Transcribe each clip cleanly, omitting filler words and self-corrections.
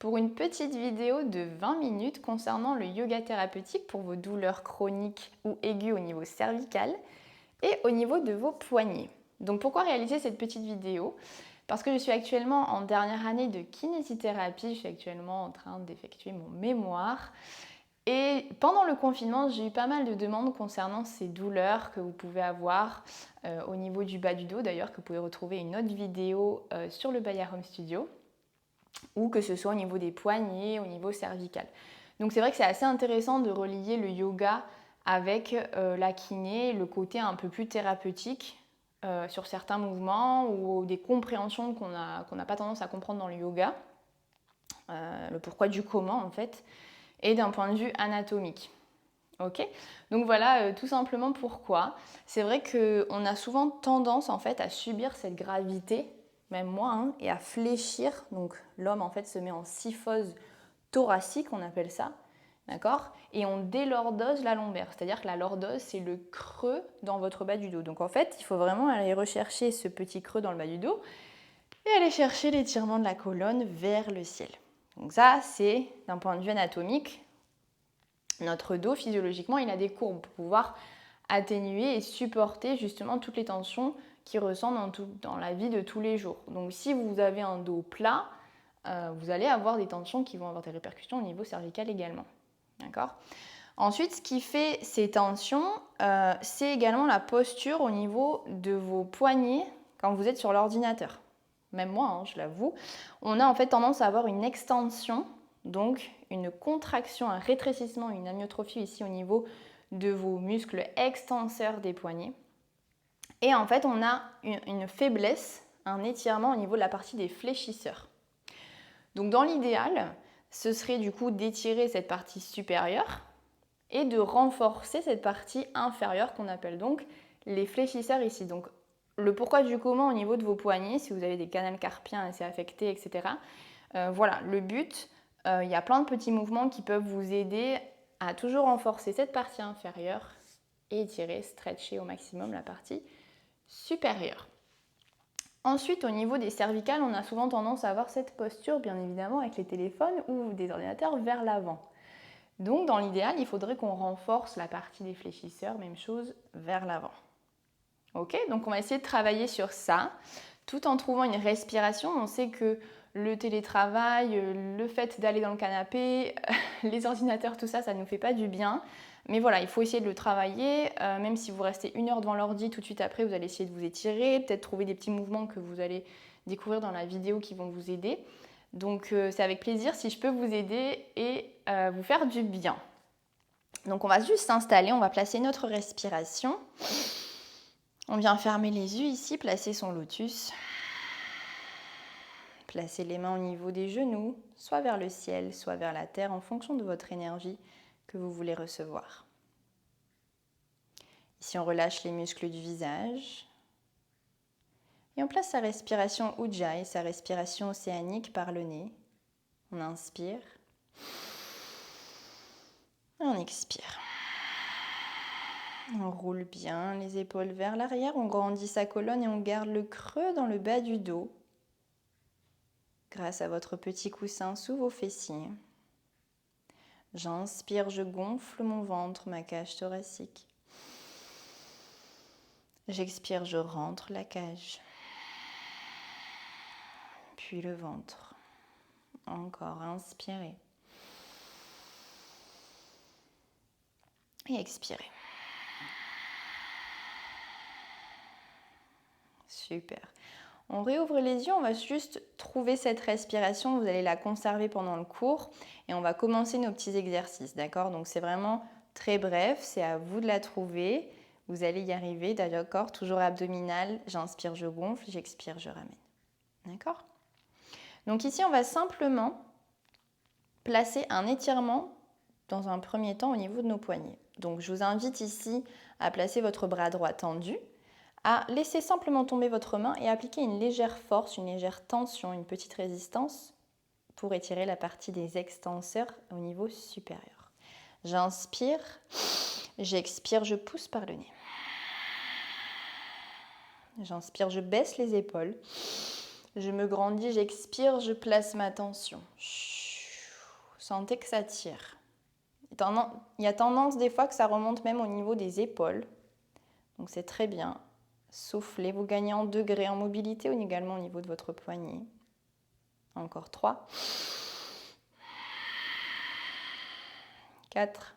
pour une petite vidéo de 20 minutes concernant le yoga thérapeutique pour vos douleurs chroniques ou aiguës au niveau cervical et au niveau de vos poignets. Donc pourquoi réaliser cette petite vidéo? Parce que je suis actuellement en dernière année de kinésithérapie, je suis actuellement en train d'effectuer mon mémoire. Et pendant le confinement, j'ai eu pas mal de demandes concernant ces douleurs que vous pouvez avoir au niveau du bas du dos, d'ailleurs que vous pouvez retrouver une autre vidéo sur le Baya Home Studio, ou que ce soit au niveau des poignets, au niveau cervical. Donc c'est vrai que c'est assez intéressant de relier le yoga avec la kiné, le côté un peu plus thérapeutique sur certains mouvements ou des compréhensions qu'on n'a pas tendance à comprendre dans le yoga, le pourquoi du comment en fait, et d'un point de vue anatomique. Ok, donc voilà tout simplement pourquoi. C'est vrai qu'on a souvent tendance en fait à subir cette gravité, même moi, hein, et à fléchir. Donc l'homme en fait se met en kyphose thoracique, on appelle ça, d'accord? Et on délordose la lombaire, c'est-à-dire que la lordose c'est le creux dans votre bas du dos. Donc en fait, il faut vraiment aller rechercher ce petit creux dans le bas du dos et aller chercher l'étirement de la colonne vers le ciel. Donc ça, c'est d'un point de vue anatomique. Notre dos, physiologiquement, il a des courbes pour pouvoir atténuer et supporter justement toutes les tensions qui ressentent dans la vie de tous les jours. Donc si vous avez un dos plat, vous allez avoir des tensions qui vont avoir des répercussions au niveau cervical également. D'accord ? Ensuite, ce qui fait ces tensions, c'est également la posture au niveau de vos poignets quand vous êtes sur l'ordinateur. Même moi, hein, je l'avoue. On a en fait tendance à avoir une extension, donc une contraction, un rétrécissement, une amyotrophie ici au niveau de vos muscles extenseurs des poignets. Et en fait, on a une faiblesse, un étirement au niveau de la partie des fléchisseurs. Donc dans l'idéal, ce serait du coup d'étirer cette partie supérieure et de renforcer cette partie inférieure qu'on appelle donc les fléchisseurs ici. Donc le pourquoi du comment au niveau de vos poignets, si vous avez des canaux carpiens assez affectés, etc. Voilà, le but, il y a plein de petits mouvements qui peuvent vous aider à toujours renforcer cette partie inférieure et étirer, stretcher au maximum la partie supérieure. Ensuite, au niveau des cervicales, on a souvent tendance à avoir cette posture, bien évidemment, avec les téléphones ou des ordinateurs vers l'avant. Donc, dans l'idéal, il faudrait qu'on renforce la partie des fléchisseurs, même chose, vers l'avant. Ok, donc on va essayer de travailler sur ça, tout en trouvant une respiration. On sait que le télétravail, le fait d'aller dans le canapé, les ordinateurs, tout ça, ça ne nous fait pas du bien. Mais voilà, il faut essayer de le travailler, même si vous restez 1 heure devant l'ordi, tout de suite après, vous allez essayer de vous étirer, peut-être trouver des petits mouvements que vous allez découvrir dans la vidéo qui vont vous aider. Donc c'est avec plaisir si je peux vous aider et vous faire du bien. Donc on va juste s'installer, on va placer notre respiration. On vient fermer les yeux ici, placer son lotus. Placez les mains au niveau des genoux, soit vers le ciel, soit vers la terre, en fonction de votre énergie que vous voulez recevoir. Ici, on relâche les muscles du visage. Et on place sa respiration Ujjayi, sa respiration océanique par le nez. On inspire. Et on expire. On roule bien les épaules vers l'arrière, on grandit sa colonne et on garde le creux dans le bas du dos. Grâce à votre petit coussin sous vos fessiers. J'inspire, je gonfle mon ventre, ma cage thoracique. J'expire, je rentre la cage. Puis le ventre. Encore, inspirez. Et expirez. Super. On réouvre les yeux, on va juste trouver cette respiration, vous allez la conserver pendant le cours et on va commencer nos petits exercices, d'accord? Donc c'est vraiment très bref, c'est à vous de la trouver, vous allez y arriver, d'accord? Toujours abdominal, j'inspire, je gonfle, j'expire, je ramène, d'accord? Donc ici on va simplement placer un étirement dans un premier temps au niveau de nos poignets. Donc je vous invite ici à placer votre bras droit tendu, à laisser simplement tomber votre main et appliquer une légère force, une légère tension, une petite résistance pour étirer la partie des extenseurs au niveau supérieur. J'inspire, j'expire, je pousse par le nez. J'inspire, je baisse les épaules. Je me grandis, j'expire, je place ma tension. sentez que ça tire. Il y a tendance des fois que ça remonte même au niveau des épaules. Donc c'est très bien. Soufflez, vous gagnez en degrés en mobilité ou également au niveau de votre poignet. Encore 3. 4.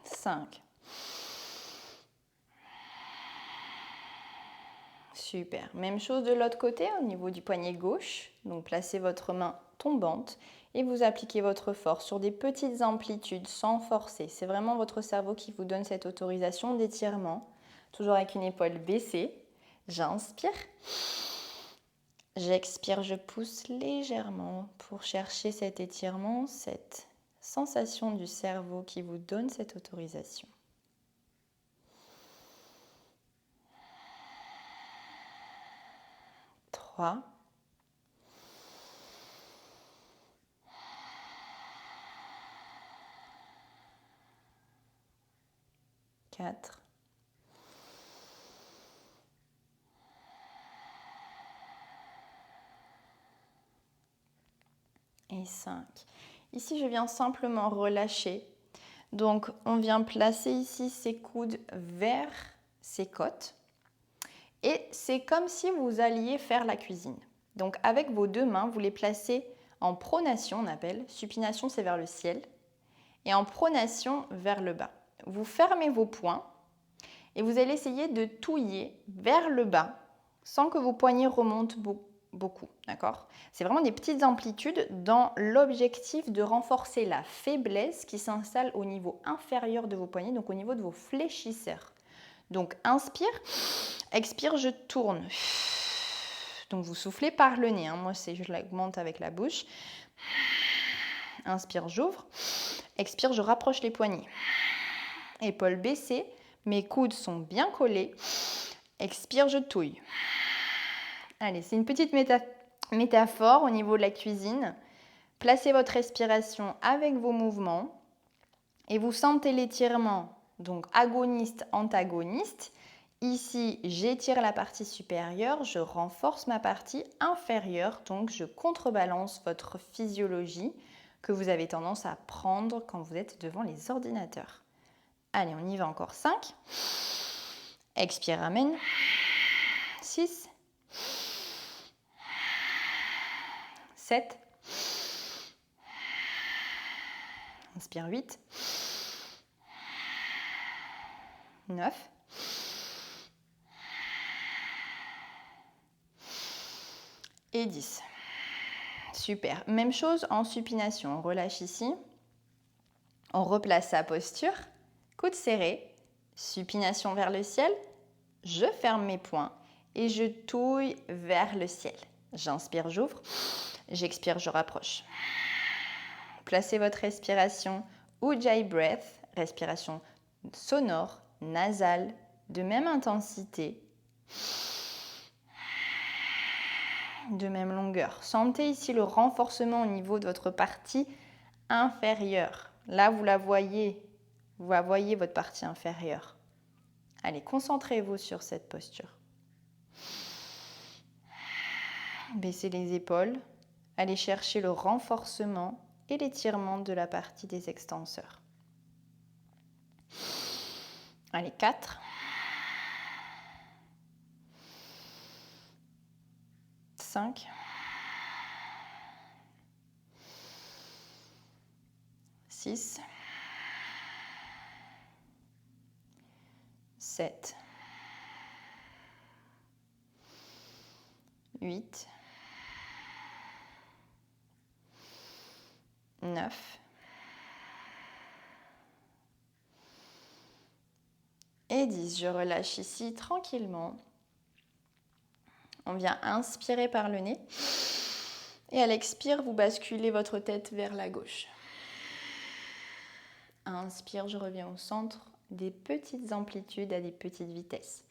5. Super. Même chose de l'autre côté au niveau du poignet gauche. Donc placez votre main tombante et vous appliquez votre force sur des petites amplitudes sans forcer. C'est vraiment votre cerveau qui vous donne cette autorisation d'étirement. Toujours avec une épaule baissée. J'inspire. J'expire, je pousse légèrement pour chercher cet étirement, cette sensation du cerveau qui vous donne cette autorisation. 3. 4. Et 5. Ici, je viens simplement relâcher. Donc, on vient placer ici ses coudes vers ses côtes. Et c'est comme si vous alliez faire la cuisine. Donc, avec vos deux mains, vous les placez en pronation, on appelle. Supination, c'est vers le ciel. Et en pronation, vers le bas. Vous fermez vos poings et vous allez essayer de touiller vers le bas sans que vos poignets remontent beaucoup, d'accord? C'est vraiment des petites amplitudes dans l'objectif de renforcer la faiblesse qui s'installe au niveau inférieur de vos poignets, donc au niveau de vos fléchisseurs. Donc inspire, expire, je tourne. Donc vous soufflez par le nez, hein. Moi je l'augmente avec la bouche. Inspire, j'ouvre. Expire, je rapproche les poignets. Épaules baissées, mes coudes sont bien collés. Expire, je touille. Allez, c'est une petite métaphore au niveau de la cuisine. Placez votre respiration avec vos mouvements et vous sentez l'étirement, donc agoniste, antagoniste. Ici, j'étire la partie supérieure, je renforce ma partie inférieure, donc je contrebalance votre physiologie que vous avez tendance à prendre quand vous êtes devant les ordinateurs. Allez, on y va encore. 5. Expire, ramène. 6. 7. Inspire, 8. 9. Et 10. Super. Même chose en supination. On relâche ici. On replace sa posture. Coude serré. Supination vers le ciel. Je ferme mes poings et je touille vers le ciel. J'inspire, j'ouvre. J'expire, je rapproche. Placez votre respiration Ujjayi Breath, respiration sonore, nasale, de même intensité, de même longueur. Sentez ici le renforcement au niveau de votre partie inférieure. Là, vous la voyez votre partie inférieure. Allez, concentrez-vous sur cette posture. Baissez les épaules. Allez chercher le renforcement et l'étirement de la partie des extenseurs. Allez, 4. 5. 6. 7. 8. 9. Et 10. Je relâche ici tranquillement. On vient inspirer par le nez. Et à l'expire, vous basculez votre tête vers la gauche. Inspire, je reviens au centre. Des petites amplitudes à des petites vitesses.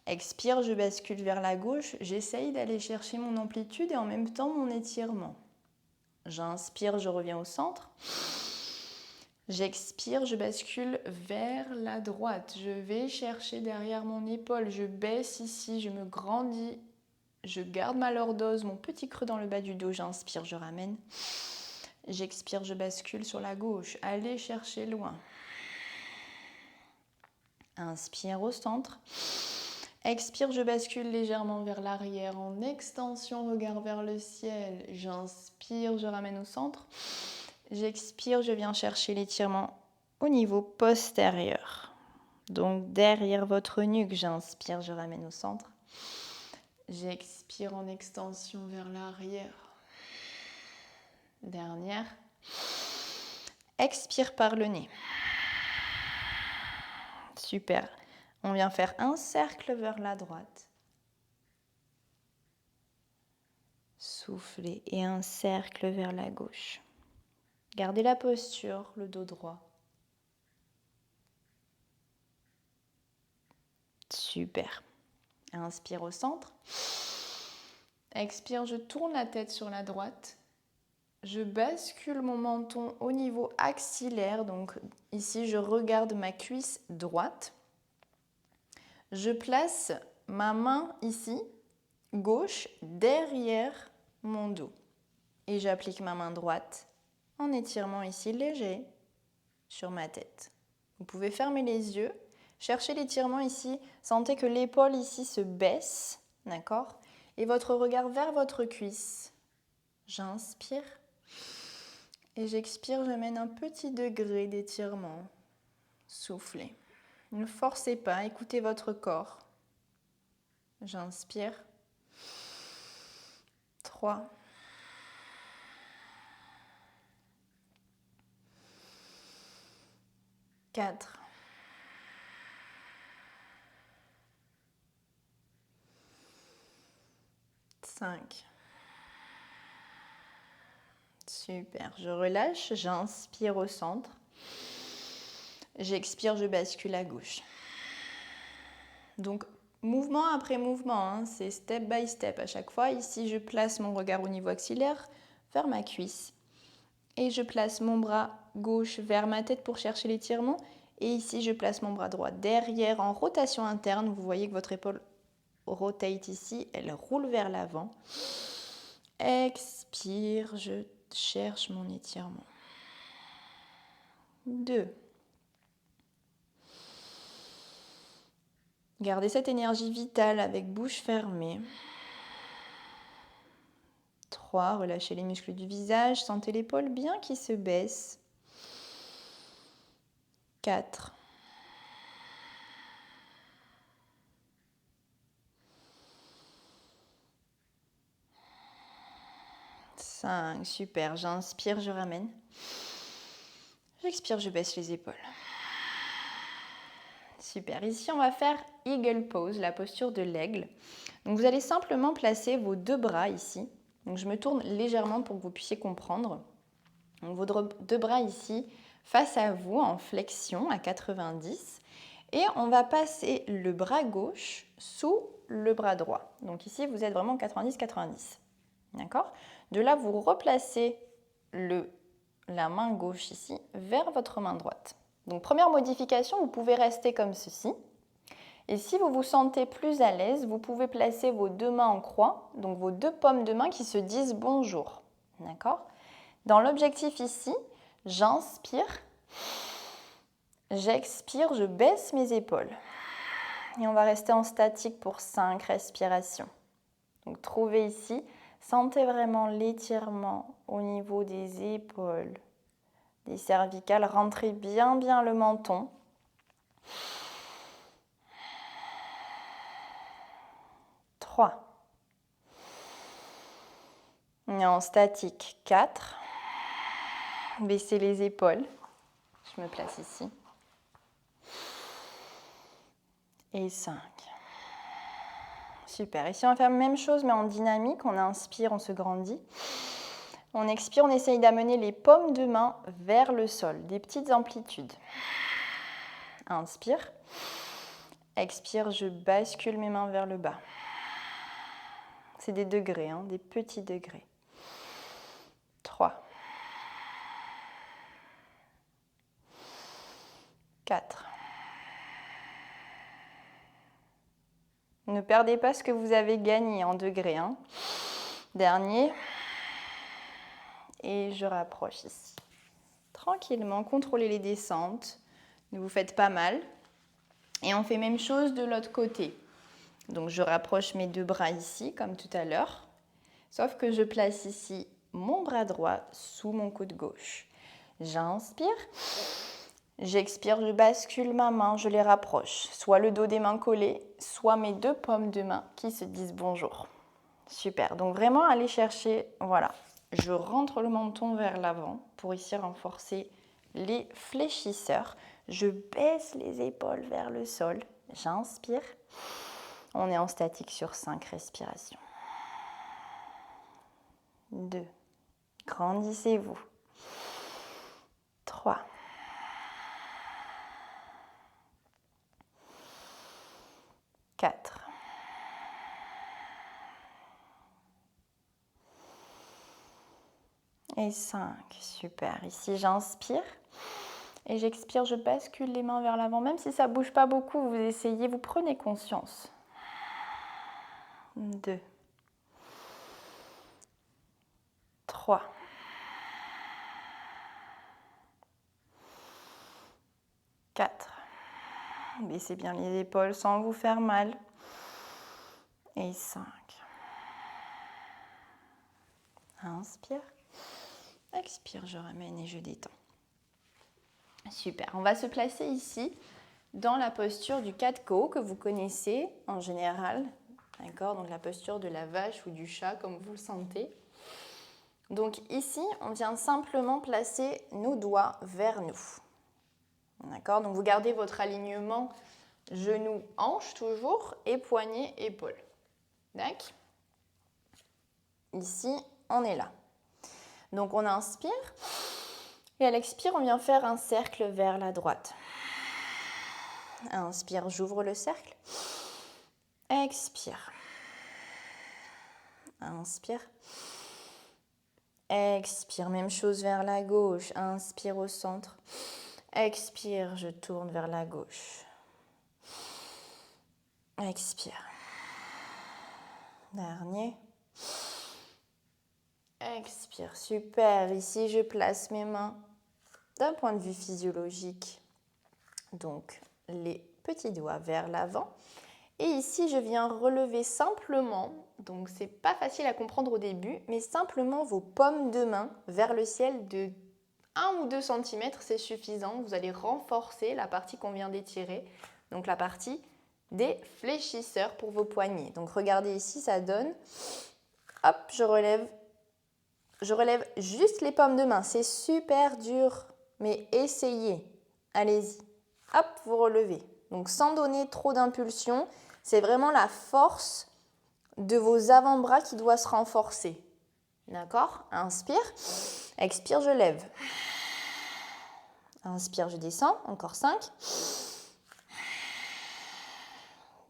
Expire, je bascule vers la gauche. J'essaye d'aller chercher mon amplitude et en même temps mon étirement. J'inspire, je reviens au centre. J'expire, je bascule vers la droite. Je vais chercher derrière mon épaule. Je baisse ici, je me grandis Je garde ma lordose, mon petit creux dans le bas du dos. J'inspire, je ramène. J'expire, je bascule sur la gauche. Allez chercher loin. Inspire au centre. Expire, je bascule légèrement vers l'arrière en extension, regard vers le ciel. J'inspire, je ramène au centre. J'expire, je viens chercher l'étirement au niveau postérieur. Donc derrière votre nuque, j'inspire, je ramène au centre. J'expire en extension vers l'arrière. Dernière. Expire par le nez. Super. On vient faire un cercle vers la droite. Soufflez et un cercle vers la gauche. Gardez la posture, le dos droit. Super. Inspire au centre. Expire, je tourne la tête sur la droite. Je bascule mon menton au niveau axillaire. Donc ici, je regarde ma cuisse droite. Je place ma main ici, gauche, derrière mon dos. Et j'applique ma main droite en étirement ici léger sur ma tête. Vous pouvez fermer les yeux, cherchez l'étirement ici, sentez que l'épaule ici se baisse, d'accord? Et votre regard vers votre cuisse. J'inspire et j'expire, je mène un petit degré d'étirement. Soufflez. Ne forcez pas, écoutez votre corps. J'inspire. 3. 4. 5. Super, je relâche, j'inspire au centre. J'expire, je bascule à gauche. Donc, mouvement après mouvement, hein, c'est step by step à chaque fois. Ici, je place mon regard au niveau axillaire vers ma cuisse. Et je place mon bras gauche vers ma tête pour chercher l'étirement. Et ici, je place mon bras droit derrière en rotation interne. Vous voyez que votre épaule rotate ici, elle roule vers l'avant. Expire, je cherche mon étirement. 2. Gardez cette énergie vitale avec bouche fermée. 3. Relâchez les muscles du visage. Sentez l'épaule bien qui se baisse. 4. 5. Super. J'inspire, je ramène. J'expire, je baisse les épaules. Super. Ici, on va faire Eagle Pose, la posture de l'aigle. Donc, vous allez simplement placer vos deux bras ici. Donc, je me tourne légèrement pour que vous puissiez comprendre. Donc, vos deux bras ici face à vous en flexion à 90. Et on va passer le bras gauche sous le bras droit. Donc ici, vous êtes vraiment 90-90. D'accord? De là, vous replacez la main gauche ici vers votre main droite. Donc première modification, vous pouvez rester comme ceci. Et si vous vous sentez plus à l'aise, vous pouvez placer vos deux mains en croix, donc vos deux paumes de main qui se disent bonjour. D'accord? Dans l'objectif ici, j'inspire, j'expire, je baisse mes épaules. Et on va rester en statique pour 5 respirations. Donc trouvez ici, sentez vraiment l'étirement au niveau des épaules, des cervicales. Rentrez bien le menton. 3. Et en statique, 4. Baissez les épaules. Je me place ici. Et 5. Super. Ici, on va faire la même chose, mais en dynamique. On inspire, on se grandit. On expire, on essaye d'amener les paumes de main vers le sol. Des petites amplitudes. Inspire. Expire, je bascule mes mains vers le bas. C'est des degrés, hein, des petits degrés. 3. 4. Ne perdez pas ce que vous avez gagné en degrés. Hein. Dernier. Et je rapproche ici. Tranquillement, contrôlez les descentes. Ne vous faites pas mal. Et on fait même chose de l'autre côté. Donc je rapproche mes deux bras ici, comme tout à l'heure. Sauf que je place ici mon bras droit sous mon coude gauche. J'inspire. J'expire, je bascule ma main, je les rapproche. Soit le dos des mains collés, soit mes deux paumes de main qui se disent bonjour. Super. Donc vraiment, allez chercher, voilà. Je rentre le menton vers l'avant pour ici renforcer les fléchisseurs. Je baisse les épaules vers le sol. J'inspire. On est en statique sur 5 respirations. 2. Grandissez-vous. 3. 4. 5. Super. Ici, j'inspire. Et j'expire, je bascule les mains vers l'avant. Même si ça ne bouge pas beaucoup, vous essayez, vous prenez conscience. 2. 3. 4. Baissez bien les épaules sans vous faire mal. Et 5. Inspire. Expire, je ramène et je détends. Super. On va se placer ici dans la posture du Cat-Cow que vous connaissez en général. D'accord ? Donc la posture de la vache ou du chat comme vous le sentez. Donc ici, on vient simplement placer nos doigts vers nous. D'accord ? Donc vous gardez votre alignement genoux, hanches toujours et poignets, épaules. D'accord ? Ici, on est là. Donc on inspire et à l'expire, on vient faire un cercle vers la droite. Inspire, j'ouvre le cercle. Expire. Inspire. Expire, même chose vers la gauche. Inspire au centre. Expire, je tourne vers la gauche. Expire. Dernier. Expire, super. Ici, je place mes mains d'un point de vue physiologique. Donc, les petits doigts vers l'avant. Et ici, je viens relever simplement, donc c'est pas facile à comprendre au début, mais simplement vos paumes de main vers le ciel de 1 ou 2 cm, c'est suffisant. Vous allez renforcer la partie qu'on vient d'étirer, donc la partie des fléchisseurs pour vos poignets. Donc regardez ici, ça donne, hop, je relève juste les paumes de main. C'est super dur, mais essayez, allez-y. Hop, vous relevez. Donc sans donner trop d'impulsion, c'est vraiment la force de vos avant-bras qui doit se renforcer. D'accord ? Inspire. Expire, je lève. Inspire, je descends. Encore 5.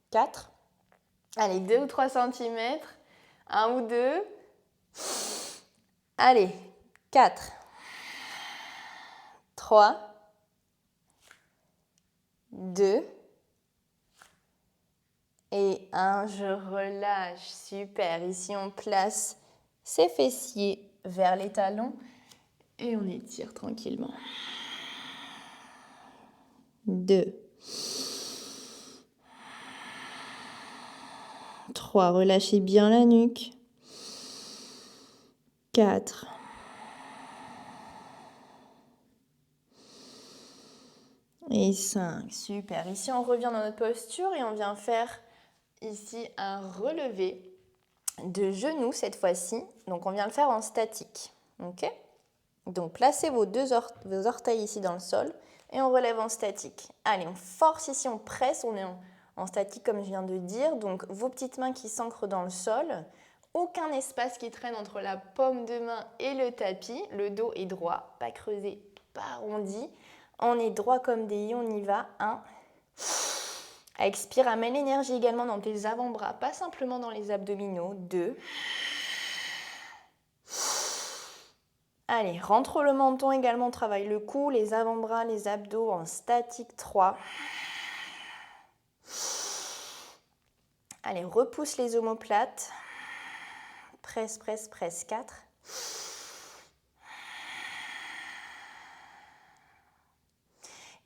4. Allez, 2 ou 3 cm. 1 ou 2. Allez, 4. 3. 2. Et 1, je relâche. Super. Ici, on place ses fessiers vers les talons et on étire tranquillement. 2. 3. Relâchez bien la nuque. 4. Et 5. Super. Ici, on revient dans notre posture et on vient faire ici un relevé de genoux cette fois-ci. Donc, on vient le faire en statique. Ok ? Donc, placez vos orteils ici dans le sol et on relève en statique. Allez, on force ici, on presse, on est en statique comme je viens de dire. Donc, vos petites mains qui s'ancrent dans le sol. Aucun espace qui traîne entre la paume de main et le tapis. Le dos est droit, pas creusé, pas arrondi. On est droit comme des i, on y va. 1. Expire, amène l'énergie également dans tes avant-bras, pas simplement dans les abdominaux. 2. Allez, rentre le menton également, travaille le cou, les avant-bras, les abdos en statique. 3. Allez, repousse les omoplates. Presse, presse, presse. 4.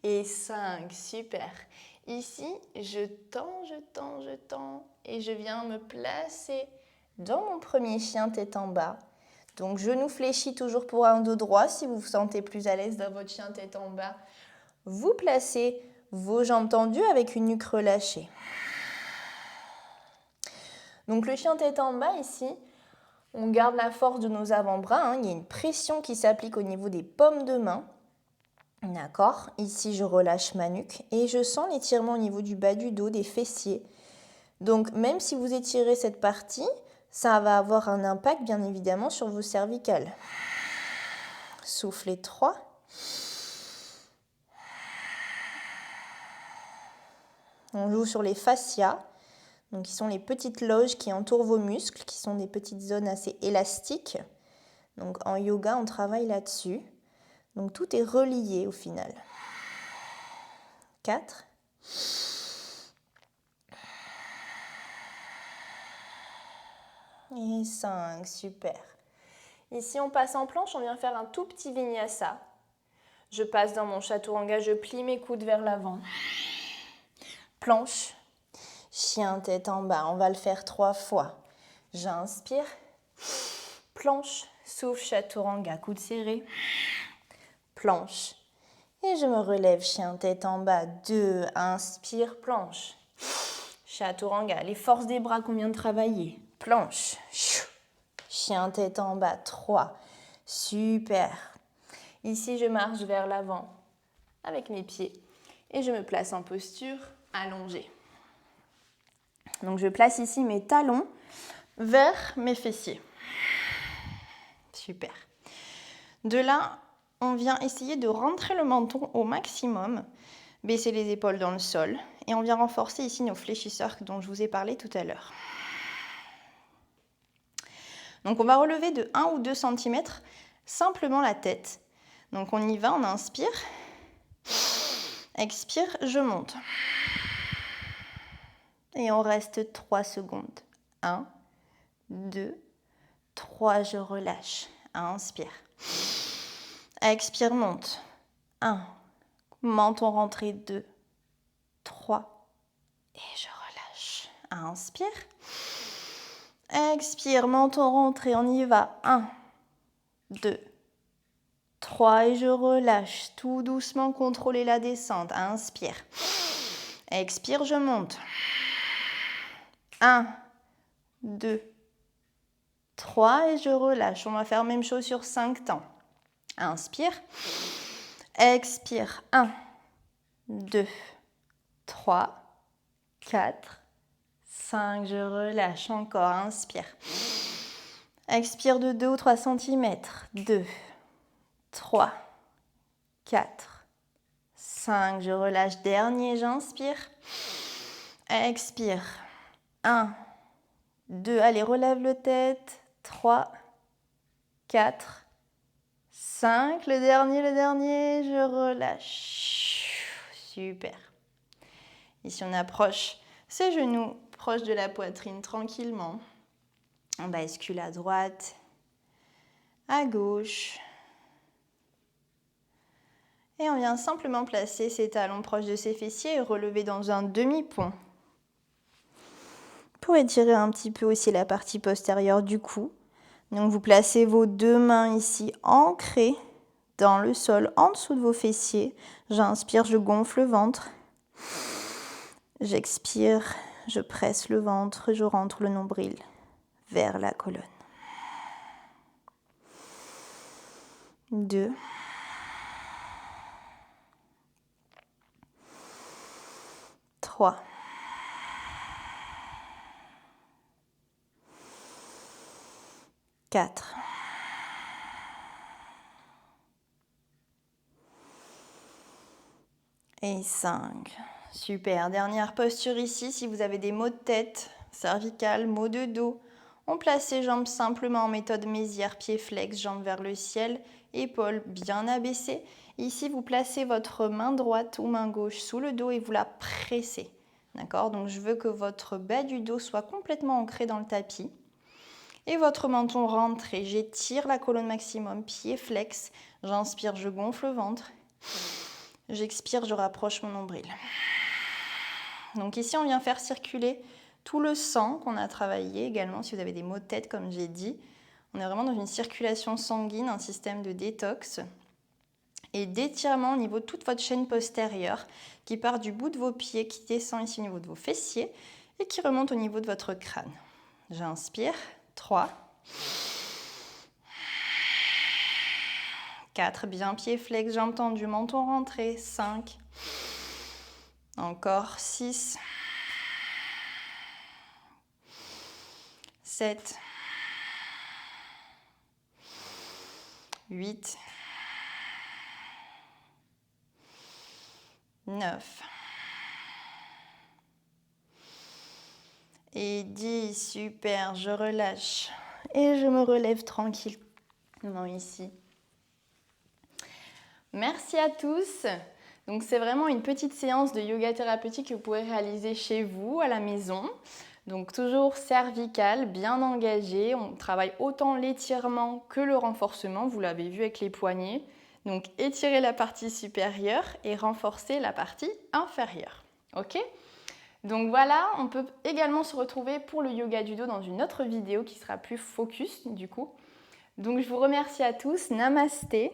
Et 5, super. Ici, je tends et je viens me placer dans mon premier chien tête en bas. Donc, genou fléchi toujours pour un dos droit. Si vous vous sentez plus à l'aise dans votre chien tête en bas, vous placez vos jambes tendues avec une nuque relâchée. Donc, le chien tête en bas ici, on garde la force de nos avant-bras. Il y a une pression qui s'applique au niveau des paumes de main. D'accord, ici je relâche ma nuque et je sens l'étirement au niveau du bas du dos, des fessiers. Donc même si vous étirez cette partie, ça va avoir un impact bien évidemment sur vos cervicales. Soufflez 3. On joue sur les fascias, donc qui sont les petites loges qui entourent vos muscles, qui sont des petites zones assez élastiques. Donc en yoga, on travaille là-dessus. Donc tout est relié au final. 4. Et 5, super. Ici, on passe en planche, on vient faire un tout petit vinyasa. Je passe dans mon chaturanga, je plie mes coudes vers l'avant. Planche, chien tête en bas, on va le faire 3 fois. J'inspire, planche, souffle, chaturanga, coude serré. Planche, et je me relève, chien tête en bas, 2, inspire, planche. Chaturanga, les forces des bras qu'on vient de travailler. Planche, chien tête en bas, 3, super. Ici, je marche vers l'avant avec mes pieds et je me place en posture allongée. Donc, je place ici mes talons vers mes fessiers. Super. De là, on vient essayer de rentrer le menton au maximum, baisser les épaules dans le sol et on vient renforcer ici nos fléchisseurs dont je vous ai parlé tout à l'heure. Donc, on va relever de 1 ou 2 cm simplement la tête. Donc, on y va, on inspire. Expire, je monte. Et on reste 3 secondes. 1, 2, 3, je relâche. Inspire. Expire, monte. 1, menton rentré, 2, 3, et je relâche. Inspire. Expire, menton rentré, on y va. 1, 2, 3 et je relâche. Tout doucement, contrôlez la descente. Inspire. Expire, je monte. 1, 2, 3 et je relâche. On va faire la même chose sur 5 temps. Inspire. Expire. 1, 2, 3, 4, 5. Je relâche encore. Inspire. Expire de 2 ou 3 cm. 2, 3, 4, 5. Je relâche. Dernier, j'inspire. Expire. 1, 2. Allez, relève le tête. 3, 4, 5. Le dernier, je relâche. Super. Ici, on approche ses genoux proches de la poitrine tranquillement. On bascule à droite, à gauche. Et on vient simplement placer ses talons proches de ses fessiers et relever dans un demi-pont. Pour étirer un petit peu aussi la partie postérieure du cou. Donc vous placez vos 2 mains ici ancrées dans le sol en dessous de vos fessiers. J'inspire, je gonfle le ventre. J'expire, je presse le ventre, je rentre le nombril vers la colonne. 2. 3. 4. Et 5. Super. Dernière posture ici. Si vous avez des maux de tête, cervicales, maux de dos, on place ses jambes simplement en méthode Mézières, pieds flex, jambes vers le ciel, épaules bien abaissées. Ici, vous placez votre main droite ou main gauche sous le dos et vous la pressez. D'accord? Donc je veux que votre bas du dos soit complètement ancré dans le tapis. Et votre menton rentre et j'étire la colonne maximum, pied flex. J'inspire, je gonfle le ventre. J'expire, je rapproche mon nombril. Donc ici, on vient faire circuler tout le sang qu'on a travaillé également. Si vous avez des maux de tête, comme j'ai dit, on est vraiment dans une circulation sanguine, un système de détox et d'étirement au niveau de toute votre chaîne postérieure qui part du bout de vos pieds, qui descend ici au niveau de vos fessiers et qui remonte au niveau de votre crâne. J'inspire, 3, 4, bien pied flex, jambes tendues, menton rentré, 5, encore 6, 7, 8, 9 et 10. Super, je relâche et je me relève tranquillement ici. Merci à tous. Donc c'est vraiment une petite séance de yoga thérapeutique que vous pourrez réaliser chez vous, à la maison. Donc toujours cervical, bien engagé. On travaille autant l'étirement que le renforcement, vous l'avez vu avec les poignets. Donc étirer la partie supérieure et renforcer la partie inférieure. Ok ? Donc voilà, on peut également se retrouver pour le yoga du dos dans une autre vidéo qui sera plus focus du coup. Donc je vous remercie à tous, namasté.